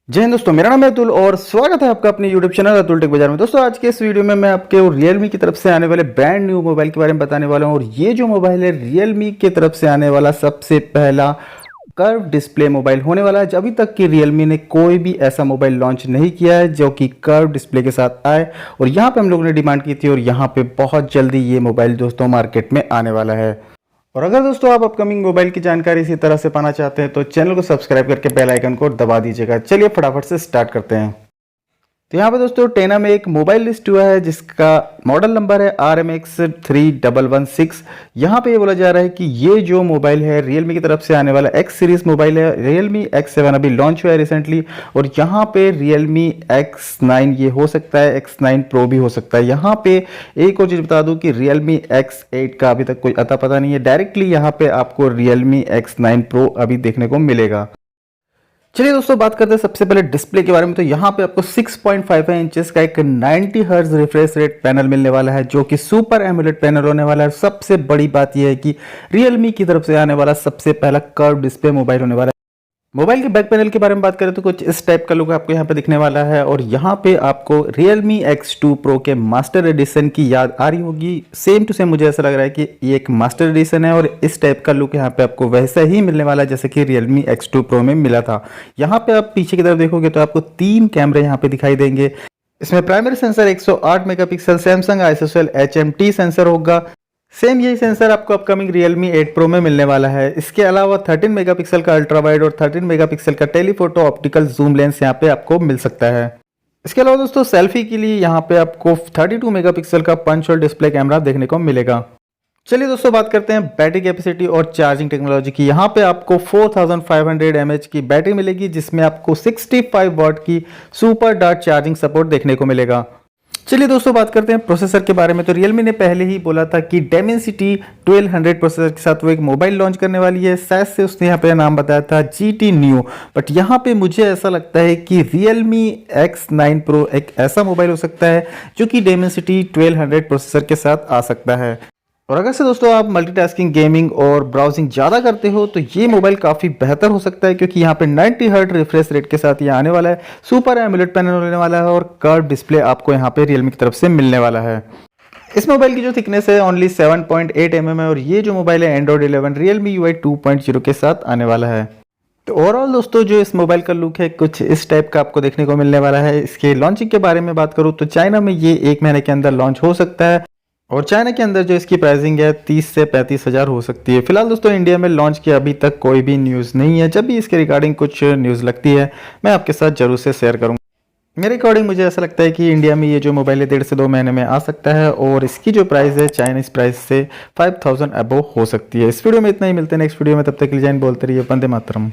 जय हिंद दोस्तों, मेरा नाम है अतुल और स्वागत है आपका अपने YouTube चैनल अतुल टेक बाजार में। दोस्तों आज के इस वीडियो में मैं आपके Realme की तरफ से आने वाले ब्रांड न्यू मोबाइल के बारे में बताने वाला हूं। और ये जो मोबाइल है Realme की तरफ से आने वाला सबसे पहला कर्व डिस्प्ले मोबाइल होने वाला है। अभी तक की Realme ने कोई भी ऐसा मोबाइल लॉन्च नहीं किया है जो कि कर्व डिस्प्ले के साथ आए, और यहाँ पे हम लोगों ने डिमांड की थी और यहाँ पे बहुत जल्दी ये मोबाइल दोस्तों मार्केट में आने वाला है। और अगर दोस्तों आप अपकमिंग मोबाइल की जानकारी इसी तरह से पाना चाहते हैं तो चैनल को सब्सक्राइब करके बेल आइकन को दबा दीजिएगा। चलिए फटाफट से स्टार्ट करते हैं। तो यहाँ पे दोस्तों टेना में एक मोबाइल लिस्ट हुआ है जिसका मॉडल नंबर है RMX3116। यहाँ पे ये बोला जा रहा है कि ये जो मोबाइल है Realme की तरफ से आने वाला X सीरीज मोबाइल है। Realme X7 अभी लॉन्च हुआ है रिसेंटली, और यहाँ पे Realme X9 ये हो सकता है, X9 Pro भी हो सकता है। यहाँ पे एक और चीज़ बता दूँ कि Realme X8 का अभी तक कोई अता पता नहीं है। डायरेक्टली यहाँ पे आपको Realme X9 Pro अभी देखने को मिलेगा। चलिए दोस्तों बात करते हैं सबसे पहले डिस्प्ले के बारे में। तो यहाँ पे आपको 6.55 इंचेस का एक 90 हर्ट्ज रिफ्रेश रेट पैनल मिलने वाला है जो कि सुपर एमोलेड पैनल होने वाला है। सबसे बड़ी बात यह है कि Realme की तरफ से आने वाला सबसे पहला कर्व डिस्प्ले मोबाइल होने वाला है। मोबाइल के बैक पैनल के बारे में बात करें तो कुछ इस टाइप का लुक आपको यहाँ पे दिखने वाला है, और यहाँ पे आपको Realme X2 Pro के मास्टर एडिशन की याद आ रही होगी। सेम टू सेम मुझे ऐसा लग रहा है कि ये एक मास्टर एडिशन है, और इस टाइप का लुक यहाँ पे आपको वैसा ही मिलने वाला है जैसे कि Realme X2 Pro में मिला था। यहाँ पे आप पीछे की तरफ देखोगे तो आपको 3 कैमरे यहाँ पे दिखाई देंगे। इसमें primary sensor 108 megapixel Samsung ISOCELL HMT sensor होगा। सेम यही सेंसर आपको अपकमिंग Realme 8 Pro में मिलने वाला है। इसके अलावा 13 मेगापिक्सल का अल्ट्रा वाइड और 13 मेगापिक्सल का टेलीफोटो ऑप्टिकल जूम लेंस यहाँ पे आपको मिल सकता है। इसके अलावा दोस्तों सेल्फी के लिए यहाँ पे आपको 32 मेगापिक्सल का पंच होल डिस्प्ले कैमरा देखने को मिलेगा। चलिए दोस्तों बात करते हैं बैटरी कैपेसिटी और चार्जिंग टेक्नोलॉजी की। यहाँ पे आपको 4500 mAh की बैटरी मिलेगी जिसमें आपको 65 वॉट की सुपर डार्ट चार्जिंग सपोर्ट देखने को मिलेगा। चलिए दोस्तों बात करते हैं प्रोसेसर के बारे में। तो Realme ने पहले ही बोला था कि Dimensity 1200 प्रोसेसर के साथ वो एक मोबाइल लॉन्च करने वाली है। शायद से उसने यहाँ पे नाम बताया था GT Neo, बट यहाँ पे मुझे ऐसा लगता है कि Realme X9 Pro एक ऐसा मोबाइल हो सकता है जो कि Dimensity 1200 प्रोसेसर के साथ आ सकता है। और अगर से दोस्तों आप मल्टीटास्किंग, गेमिंग और ब्राउजिंग ज़्यादा करते हो तो ये मोबाइल काफ़ी बेहतर हो सकता है, क्योंकि यहाँ पे 90 हर्ट्ज रिफ्रेश रेट के साथ ये आने वाला है, सुपर एमोलेड पैनल होने वाला है, और कर्व डिस्प्ले आपको यहाँ पे Realme की तरफ से मिलने वाला है। इस मोबाइल की जो थिकनेस है ओनली 7.8 mm है, और ये जो मोबाइल है Android 11 Realme UI 2.0 के साथ आने वाला है। तो ओवरऑल दोस्तों जो इस मोबाइल का लुक है कुछ इस टाइप का आपको देखने को मिलने वाला है। इसके लॉन्चिंग के बारे में बात करूँ तो चाइना में ये 1 महीने के अंदर लॉन्च हो सकता है, और चाइना के अंदर जो इसकी प्राइसिंग है 30 से 35 हज़ार हो सकती है। फिलहाल दोस्तों इंडिया में लॉन्च की अभी तक कोई भी न्यूज़ नहीं है। जब भी इसके रिगार्डिंग कुछ न्यूज़ लगती है मैं आपके साथ जरूर से शेयर करूँगा। मेरे अकॉर्डिंग मुझे ऐसा लगता है कि इंडिया में ये जो मोबाइल है 1.5 से 2 महीने में आ सकता है, और इसकी जो प्राइस है चाइनीज़ प्राइस से 5000 अबव हो सकती है। इस वीडियो में इतना ही, मिलते हैं नेक्स्ट वीडियो में। तब तक के लिए जय हिंद, बोलते रहिए वंदे मातरम।